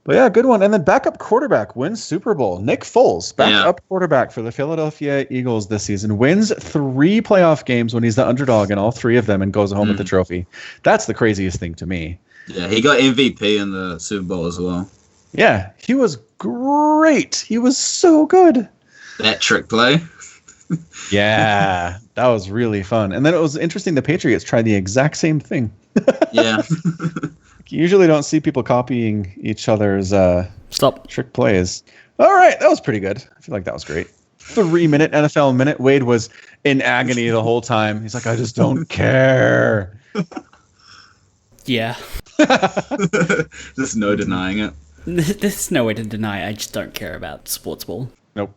But yeah, good one. And then backup quarterback wins Super Bowl. Nick Foles, backup quarterback for the Philadelphia Eagles this season, wins 3 playoff games when he's the underdog in all 3 of them and goes home with the trophy. That's the craziest thing to me. Yeah, he got MVP in the Super Bowl as well. Yeah, he was great. He was so good. That trick play. Yeah, that was really fun. And then it was interesting the Patriots tried the exact same thing. Yeah. You usually don't see people copying each other's trick plays. All right, that was pretty good. I feel like that was great. 3-minute NFL minute. Wade was in agony the whole time. He's like, I just don't care. Yeah. There's no denying it. There's no way to deny it. I just don't care about sports ball. Nope.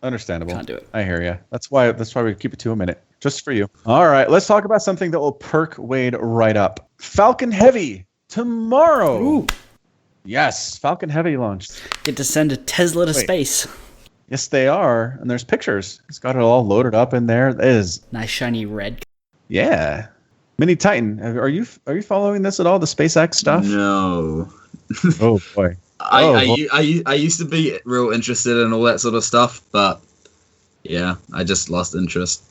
Understandable. Can't do it. I hear you. That's why we keep it to a minute. Just for you. All right, let's talk about something that will perk Wade right up. Falcon Heavy tomorrow. Ooh. Yes, Falcon Heavy launched. Get to send a Tesla to space. Yes, they are. And there's pictures. It's got it all loaded up in there. It is nice shiny red. Yeah. MiniTitan. Are you following this at all? The SpaceX stuff? No. Oh boy. I used to be real interested in all that sort of stuff, but yeah, I just lost interest.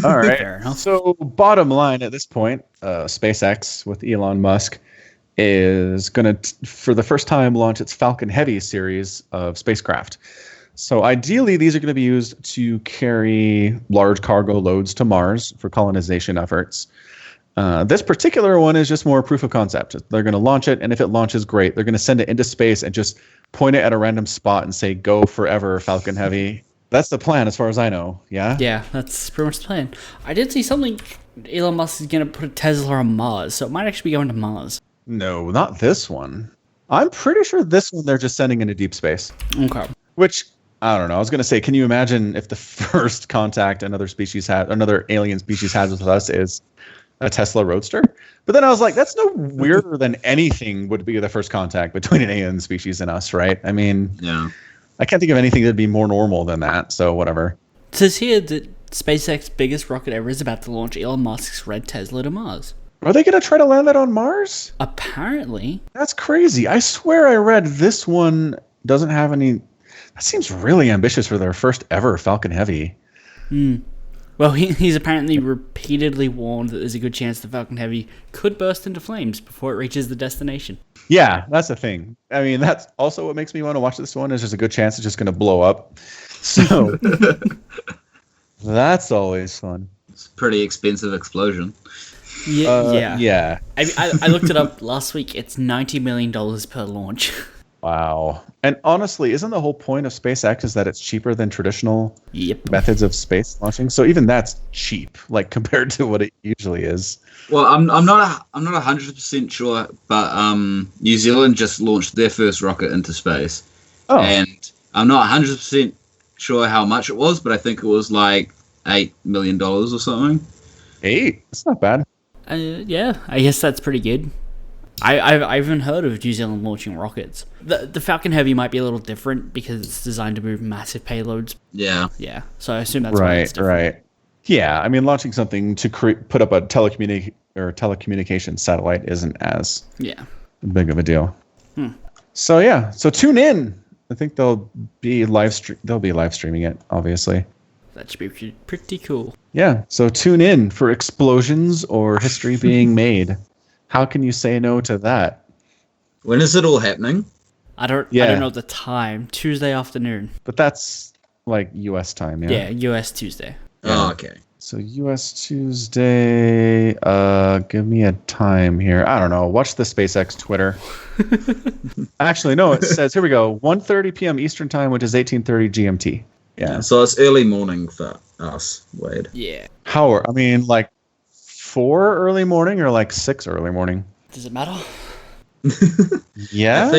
All right. So bottom line at this point, SpaceX with Elon Musk is going to, for the first time, launch its Falcon Heavy series of spacecraft. So ideally, these are going to be used to carry large cargo loads to Mars for colonization efforts. This particular one is just more proof of concept. They're going to launch it, and if it launches, great. They're going to send it into space and just point it at a random spot and say, go forever, Falcon Heavy. That's the plan as far as I know, yeah? Yeah, that's pretty much the plan. I did see something, Elon Musk is going to put a Tesla on Mars, so it might actually be going to Mars. No, not this one. I'm pretty sure this one they're just sending into deep space. Okay. Which, I don't know. I was going to say, can you imagine if the first contact another alien species has with us is a Tesla Roadster? But then I was like, that's no weirder than anything would be the first contact between an alien species and us, right? I mean, yeah. I can't think of anything that'd be more normal than that, so whatever. It says here that SpaceX's biggest rocket ever is about to launch Elon Musk's red Tesla to Mars. Are they going to try to land that on Mars? Apparently. That's crazy. I swear I read this one doesn't have any... That seems really ambitious for their first ever Falcon Heavy. Well, he's apparently repeatedly warned that there's a good chance the Falcon Heavy could burst into flames before it reaches the destination. Yeah, that's the thing. I mean, that's also what makes me want to watch this one. Is there's a good chance it's just going to blow up. So that's always fun. It's a pretty expensive explosion. Yeah. I looked it up last week. It's $90 million per launch. Wow. And honestly, isn't the whole point of SpaceX is that it's cheaper than traditional methods of space launching? So even that's cheap, like compared to what it usually is. Well, I'm not 100% sure, but New Zealand just launched their first rocket into space. Oh. And I'm not 100% sure how much it was, but I think it was like $8 million or something. 8? That's not bad. Yeah, I guess that's pretty good. I haven't heard of New Zealand launching rockets. The Falcon Heavy might be a little different because it's designed to move massive payloads. Yeah. Yeah. So I assume that's why it's different. Right. Yeah. I mean, launching something to put up a telecommunication satellite isn't as big of a deal. So yeah. So tune in. I think they'll be live streaming it, obviously. That should be pretty cool. Yeah, so tune in for explosions or history being made. How can you say no to that? When is it all happening? I don't know the time. Tuesday afternoon. But that's like US time, yeah? Yeah, US Tuesday. Oh, okay. So US Tuesday, give me a time here. I don't know. Watch the SpaceX Twitter. Actually, no, it says, here we go, 1:30 p.m. Eastern time, which is 18:30 GMT. Yeah. So it's early morning for us, Wade. Yeah. I mean, like 4 early morning or like 6 early morning? Does it matter? Yeah?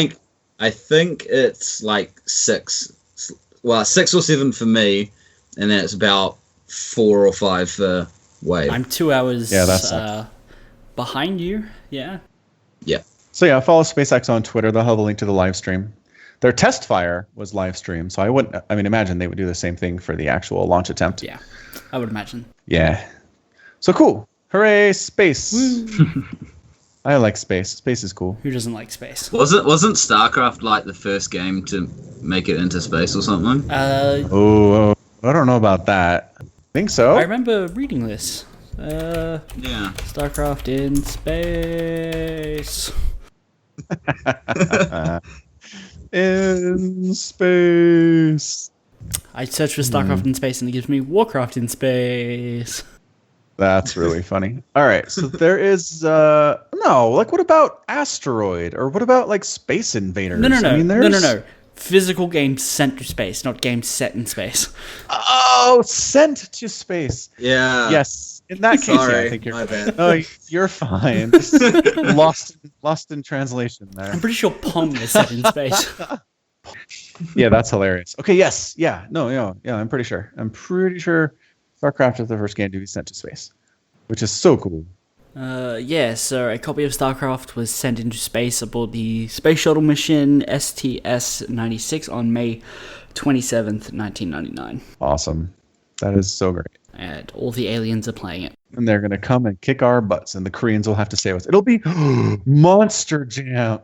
I think it's like 6. Well, 6 or 7 for me, and then it's about 4 or 5 for Wade. I'm 2 hours that's behind you. Yeah. Yeah. So yeah, follow SpaceX on Twitter. They'll have a link to the live stream. Their test fire was live streamed, so imagine they would do the same thing for the actual launch attempt. Yeah, I would imagine. Yeah. So cool. Hooray, space. I like space. Space is cool. Who doesn't like space? Wasn't StarCraft like the first game to make it into space or something? I don't know about that. I think so. I remember reading this. Yeah. StarCraft in space. In space. I search for StarCraft in space and it gives me Warcraft in space. That's really funny. All right, so there is what about Asteroid, or what about like Space Invaders? No. I mean, No. Physical games sent to space, not games set in space. Oh, sent to space. Yeah. Yes. In that case, Sorry, yeah, I think you're. my bad. No, you're fine. Lost in translation there. I'm pretty sure Pong is set in space. Yeah, that's hilarious. Okay, yes, yeah, no, yeah, I'm pretty sure. StarCraft is the first game to be sent to space, which is so cool. So a copy of StarCraft was sent into space aboard the Space Shuttle mission STS-96 on May 27th, 1999. Awesome. That is so great. And all the aliens are playing it. And they're going to come and kick our butts, and the Koreans will have to say it'll be Monster Jam,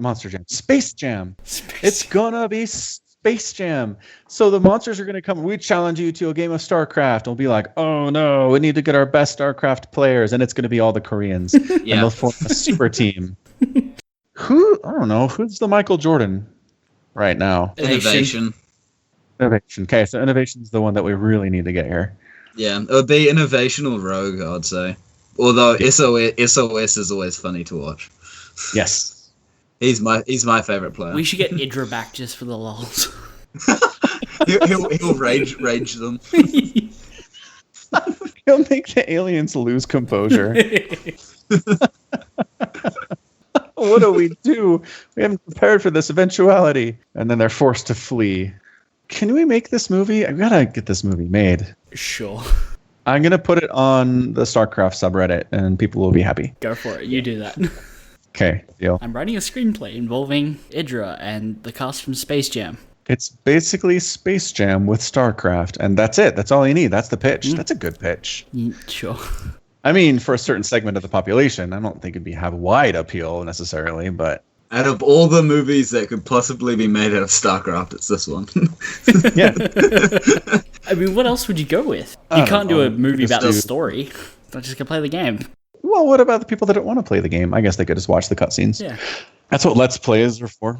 Space Jam. It's gonna be Space Jam. So the monsters are going to come. We challenge you to a game of StarCraft. We'll be like, oh no, we need to get our best StarCraft players, and it's going to be all the Koreans. Yeah. And they'll form a super team. I don't know. Who's the Michael Jordan right now? Innovation. Okay, so Innovation's the one that we really need to get here. Yeah, it would be Innovation or Rogue, I'd say. Although SOS is always funny to watch. Yes. He's my favorite player. We should get Idra back just for the lulz. he'll rage them. He'll make the aliens lose composure. What do we do? We haven't prepared for this eventuality. And then they're forced to flee. Can we make this movie? I've got to get this movie made. Sure. I'm going to put it on the StarCraft subreddit, and people will be happy. Go for it. You do that. Okay, deal. I'm writing a screenplay involving Idra and the cast from Space Jam. It's basically Space Jam with StarCraft, and that's it. That's all you need. That's the pitch. That's a good pitch. Sure. I mean, for a certain segment of the population, I don't think it'd have wide appeal necessarily, but... Out of all the movies that could possibly be made out of StarCraft, it's this one. Yeah. I mean, what else would you go with? You can't do a movie about the story. They're just going to play the game. Well, what about the people that don't want to play the game? I guess they could just watch the cutscenes. Yeah. That's what Let's Plays are for.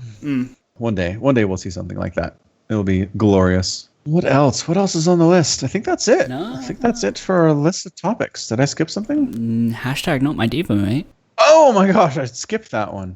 One day we'll see something like that. It'll be glorious. What else? What else is on the list? I think that's it. I think that's it for our list of topics. Did I skip something? Hashtag not my diva, mate. Oh my gosh, I skipped that one.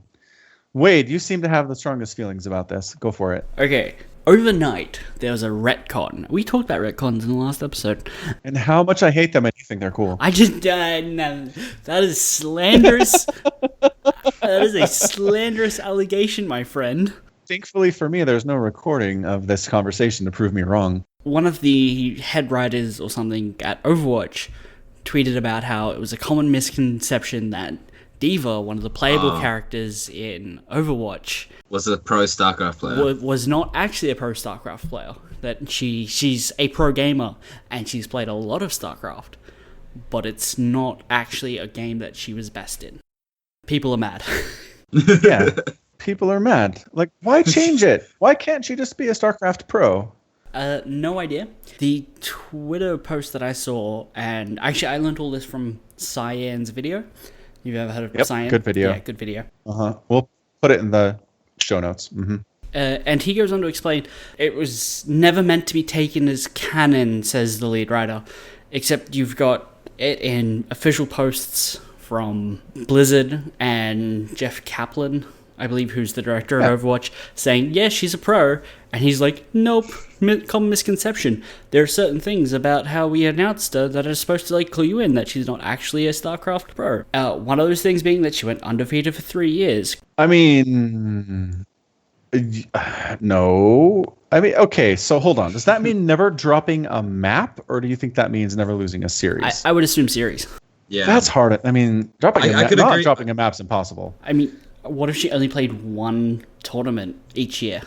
Wade, you seem to have the strongest feelings about this. Go for it. Okay. Overnight, there was a retcon. We talked about retcons in the last episode. And how much I hate them, and you think they're cool. I just... no, that is slanderous. That is a slanderous allegation, my friend. Thankfully for me, there's no recording of this conversation to prove me wrong. One of the head writers or something at Overwatch tweeted about how it was a common misconception that D.Va, one of the playable characters in Overwatch, was a pro StarCraft player. Was not actually a pro StarCraft player. That she's a pro gamer and she's played a lot of StarCraft, but it's not actually a game that she was best in. People are mad. Yeah, people are mad. Like, why change it? Why can't she just be a StarCraft pro? No idea. The Twitter post that I saw, and actually I learned all this from Cyan's video. You've ever heard of Cyan? Good video. Yeah, good video. We'll put it in the show notes. And he goes on to explain, it was never meant to be taken as canon, says the lead writer, except you've got it in official posts from Blizzard and Jeff Kaplan, I believe, who's the director of Overwatch, saying, yeah, she's a pro. And he's like, nope, common misconception. There are certain things about how we announced her that are supposed to clue you in that she's not actually a StarCraft pro. One of those things being that she went undefeated for 3 years. I mean, no. I mean, okay, so hold on. Does that mean never dropping a map, or do you think that means never losing a series? I would assume series. Yeah. That's hard. I mean, dropping a map's impossible. I mean, what if she only played one tournament each year?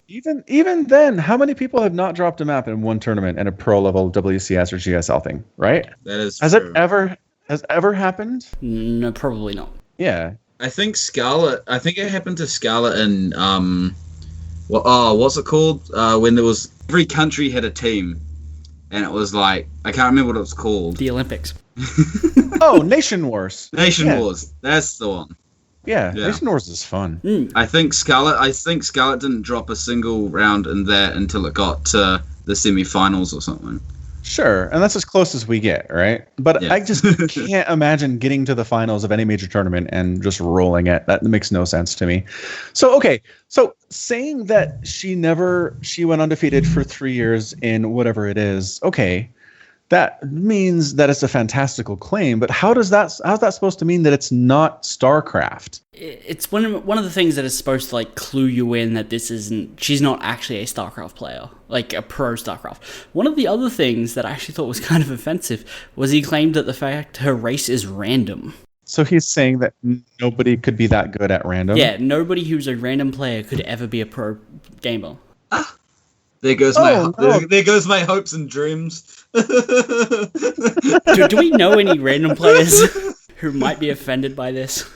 Even then, how many people have not dropped a map in one tournament in a pro level WCS or GSL thing, right? That is Has true. it ever happened? No, probably not. Yeah. I think it happened to Scarlet in what's it called? When there was every country had a team, and it was like I can't remember what it was called. The Olympics. Nation Wars. Nation Wars. That's the one. Yeah, Nation Wars is fun. I think Scarlet didn't drop a single round in that until it got to the semi-finals or something. Sure, and that's as close as we get, right? But I just can't imagine getting to the finals of any major tournament and just rolling it. That makes no sense to me. So, okay, so saying that she went undefeated for 3 years in whatever it is, okay, that means that it's a fantastical claim, but how's that supposed to mean that it's not StarCraft? It's one of the things that is supposed to clue you in that she's not actually a StarCraft player, like a pro StarCraft. One of the other things that I actually thought was kind of offensive was he claimed that the fact her race is random. So he's saying that nobody could be that good at random? Yeah, nobody who's a random player could ever be a pro gamer. There goes my hopes and dreams. Do we know any random players who might be offended by this?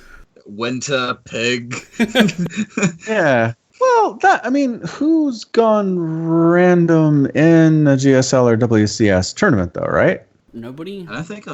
Winter Pig. Yeah. Well, who's gone random in a GSL or WCS tournament, though, right? Nobody? I don't think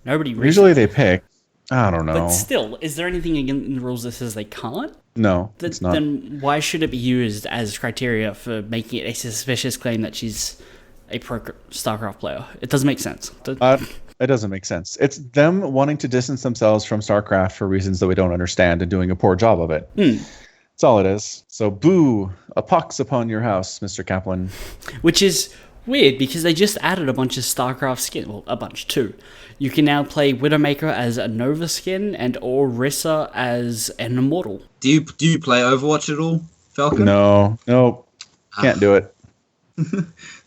Nobody. Usually they pick. I don't know. But still, is there anything in the rules that says they can't? No, it's not. Then why should it be used as criteria for making it a suspicious claim that she's a pro StarCraft player? It doesn't make sense. It doesn't make sense. It's them wanting to distance themselves from StarCraft for reasons that we don't understand and doing a poor job of it. That's all it is. So boo, a pox upon your house, Mr. Kaplan. Which is weird because they just added a bunch of StarCraft skins. Well, a bunch, too. You can now play Widowmaker as a Nova skin and Orisa as an Immortal. Do you play Overwatch at all, Falcon? No, can't do it.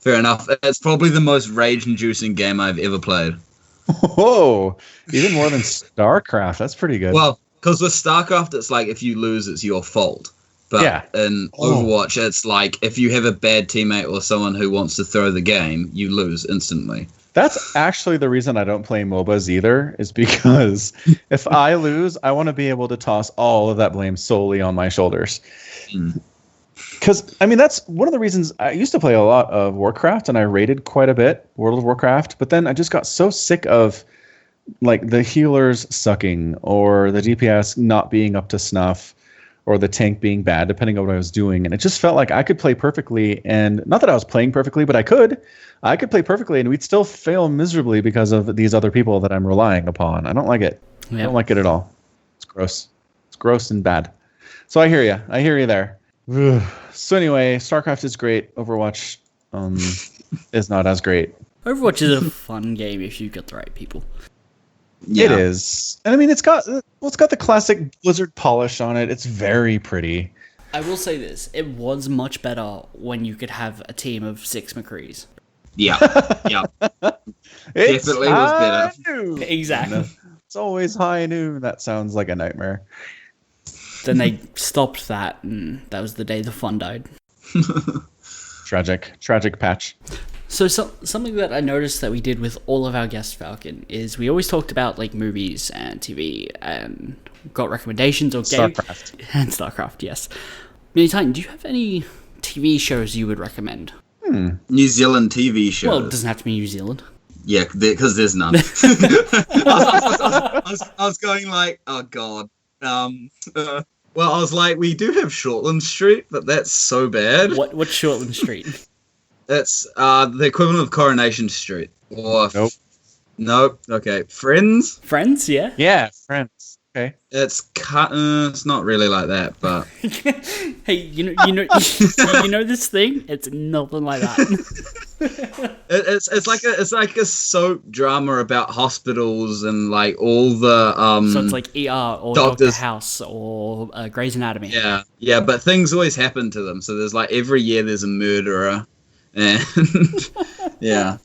Fair enough. It's probably the most rage-inducing game I've ever played. Whoa, even more than StarCraft. That's pretty good. Well, because with StarCraft, it's like if you lose, it's your fault. But in Overwatch, it's like if you have a bad teammate or someone who wants to throw the game, you lose instantly. That's actually the reason I don't play MOBAs either, is because if I lose, I want to be able to toss all of that blame solely on my shoulders. Because, that's one of the reasons I used to play a lot of Warcraft, and I rated quite a bit, World of Warcraft, but then I just got so sick of the healers sucking, or the DPS not being up to snuff, or the tank being bad, depending on what I was doing. And it just felt like I could play perfectly, and not that I was playing perfectly, but I could play perfectly, and we'd still fail miserably because of these other people that I'm relying upon. I don't like it. Yep. I don't like it at all. It's gross. It's gross and bad. So I hear you. there. So anyway, StarCraft is great. Overwatch is not as great. Overwatch is a fun game if you get the right people. Yeah. It is. And it's got the classic Blizzard polish on it. It's very pretty. I will say this. It was much better when you could have a team of 6 McCrees. Yeah. Definitely was better. Noon. Exactly. It's always high noon. That sounds like a nightmare. Then they stopped that, and that was the day the fun died. Tragic patch. So something that I noticed that we did with all of our guests, Falcon, is we always talked about movies and TV and got recommendations or games. StarCraft. And StarCraft, yes. MiniTitan, do you have any TV shows you would recommend. New Zealand TV shows. Well, it doesn't have to be New Zealand. Yeah, because there's none. I was going like, oh god. Well, I was like, we do have Shortland Street, but that's so bad. What's Shortland Street? That's the equivalent of Coronation Street. Or nope. Okay, Friends. Friends, yeah. Yeah, Friends. Okay. It's not really like that, but Hey, you know this thing? It's nothing like that. it's like a soap drama about hospitals and like all the So it's like ER or doctors. Doctor House or Grey's Anatomy. Yeah, but things always happen to them. So there's like every year there's a murderer, and yeah.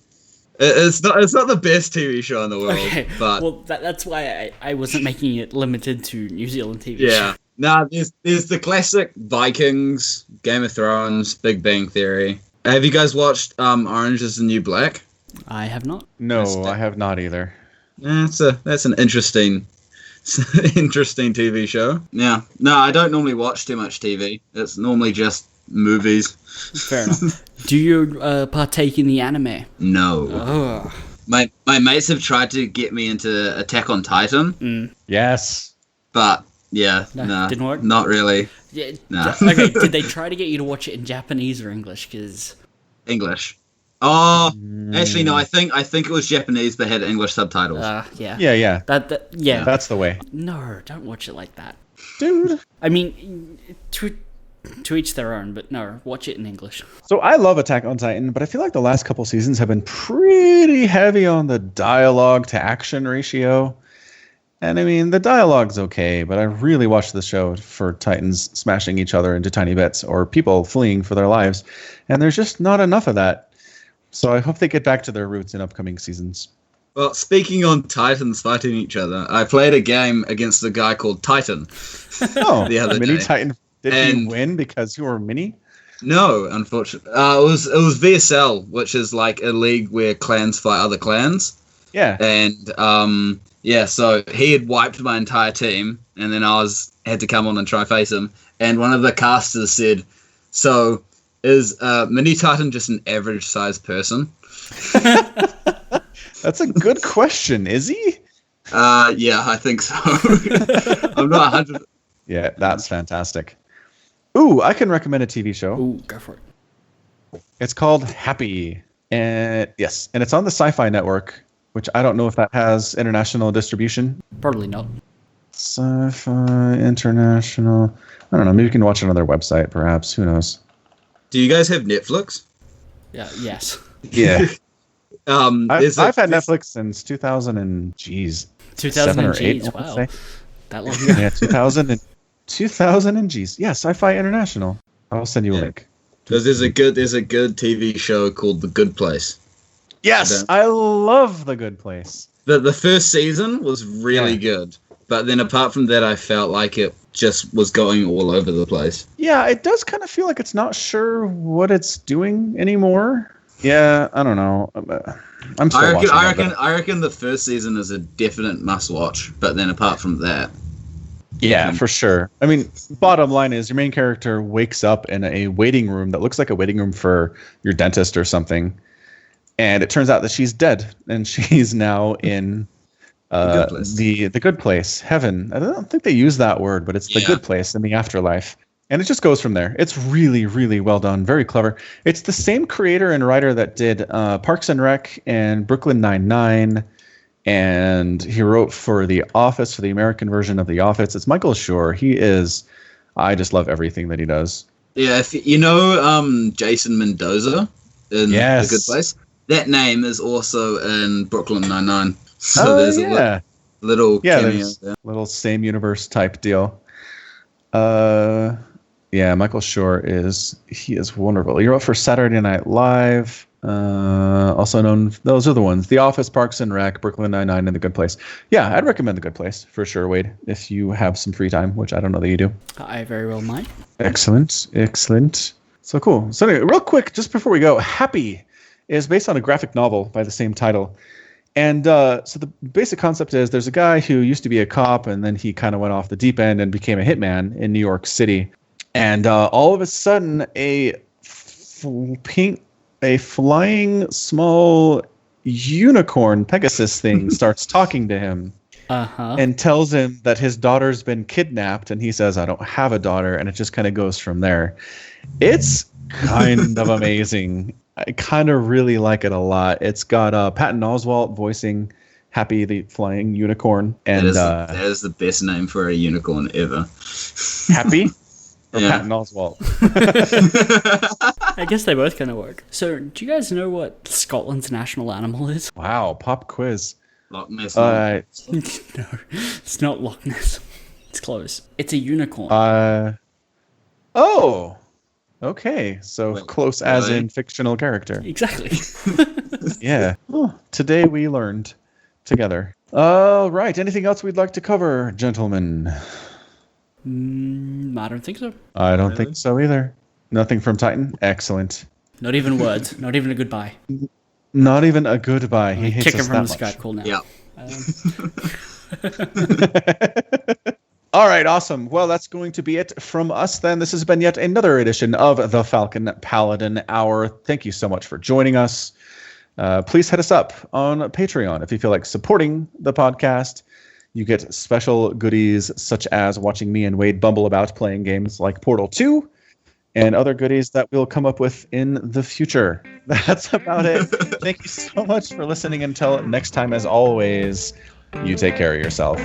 It's not the best TV show in the world, Okay, but well, that's why I wasn't making it limited to New Zealand TV. yeah. Nah, there's the classic Vikings, Game of Thrones, Big Bang Theory. Have you guys watched Orange Is the New Black? I have not. No, I have not either. Yeah, that's an interesting TV show. Yeah. No, I don't normally watch too much TV. It's normally just movies. Fair enough. Do you partake in the anime? No. Oh. My mates have tried to get me into Attack on Titan, Yes. but yeah, No, nah, didn't work? Not really. Yeah. Nah. Okay. Did they try to get you to watch it in Japanese or English? Because English. Oh, actually, no. I think it was Japanese, but had English subtitles. yeah. Yeah. Yeah. That's the way. No, don't watch it like that. Dude. I mean, to each their own, but no, watch it in English. So I love Attack on Titan, but I feel like the last couple seasons have been pretty heavy on the dialogue to action ratio. And I mean, the dialogue's okay, but I really watched the show for Titans smashing each other into tiny bits or people fleeing for their lives. And there's just not enough of that. So I hope they get back to their roots in upcoming seasons. Well, speaking on Titans fighting each other, I played a game against a guy called Titan. Oh, the other Mini day. Titan. Did you And- win because you were Mini? No, unfortunately, it was VSL, which is like a league where clans fight other clans. Yeah. And yeah, so he had wiped my entire team, and then I had to come on and try face him. And one of the casters said, "So is Mini Titan just an average sized person?" That's a good question. Is he? Yeah, I think so. I'm not 100. Yeah, that's fantastic. Ooh, I can recommend a TV show. Ooh, go for it. It's called Happy. And yes, and it's on the Sci-Fi Network, which I don't know if that has international distribution. Probably not. Sci-Fi International. I don't know. Maybe you can watch it on their website, perhaps. Who knows? Do you guys have Netflix? Yeah. Yes. Yeah. I've had there's- Netflix since 2000 and geez, 2000 7 or 8. Gs. I wanna Wow. say. That long ago. Yeah, 2000 and geez. Yeah, Sci-Fi International. I'll send you a link. There's a good TV show called The Good Place. Yes, I love The Good Place. The first season was really good, but then apart from that, I felt like it just was going all over the place. Yeah, it does kind of feel like it's not sure what it's doing anymore. Yeah, I don't know. I'm still watching it, I reckon the first season is a definite must-watch, but then apart from that, yeah, for sure. I mean, bottom line is your main character wakes up in a waiting room that looks like a waiting room for your dentist or something. And it turns out that she's dead, and she's now in the good place, heaven. I don't think they use that word, but it's the good place in the afterlife. And it just goes from there. It's really, really well done. Very clever. It's the same creator and writer that did Parks and Rec and Brooklyn Nine-Nine. And he wrote for The Office, for the American version of The Office. It's Michael Schur. I just love everything that he does. Yeah, if you know Jason Mendoza in The Good Place, that name is also in Brooklyn Nine-Nine. So there's a little cameo there. Little same universe type deal. Yeah, Michael Schur is wonderful. He wrote for Saturday Night Live, also known, those are the ones, The Office, Parks and Rec, Brooklyn Nine-Nine, and The Good Place. Yeah, I'd recommend The Good Place for sure, Wade, if you have some free time, which I don't know that you do. I very well might. Excellent. So cool. So anyway, real quick, just before we go, Happy is based on a graphic novel by the same title. And so the basic concept is there's a guy who used to be a cop, and then he kind of went off the deep end and became a hitman in New York City. And all of a sudden, a a flying small unicorn Pegasus thing starts talking to him. And tells him that his daughter's been kidnapped, and he says, I don't have a daughter, and it just kind of goes from there. It's kind of amazing. I kind of really like it a lot. It's got Patton Oswalt voicing Happy the Flying Unicorn. And that is the best name for a unicorn ever. Happy? Or Patton Oswalt? I guess they both kind of work. So, do you guys know what Scotland's national animal is? Wow, pop quiz. Loch Ness. No, it's not Loch Ness. It's close. It's a unicorn. Oh, okay. So close as in fictional character. Exactly. Yeah. Oh, today we learned together. All right. Anything else we'd like to cover, gentlemen? I don't think so. I don't think so either. Nothing from Titan? Excellent. Not even words. Not even a goodbye. Not even a goodbye. He hates kick him us from that the much. Skype call now. Yeah. All right, awesome. Well, that's going to be it from us then. This has been yet another edition of the Falcon Paladin Hour. Thank you so much for joining us. Please hit us up on Patreon if you feel like supporting the podcast. You get special goodies such as watching me and Wade bumble about playing games like Portal 2 and other goodies that we'll come up with in the future. That's about it. Thank you so much for listening. Until next time, as always, you take care of yourself.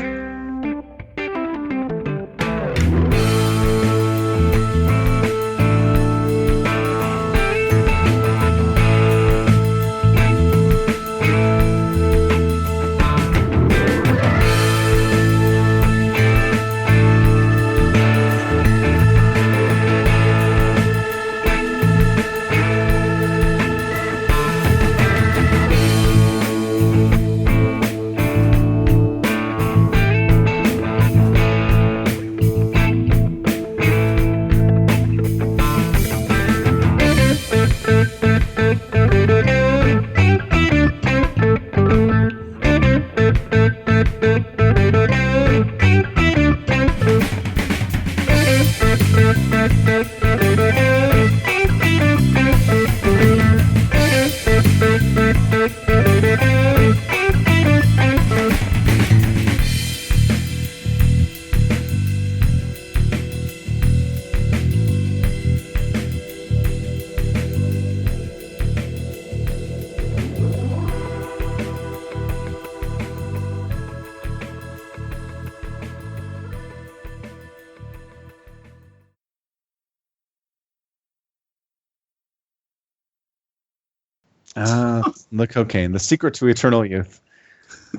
The cocaine, the secret to eternal youth,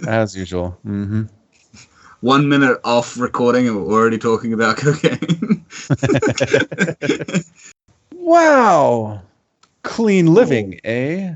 as usual. 1 minute off recording and we're already talking about cocaine. Wow. Clean living, eh?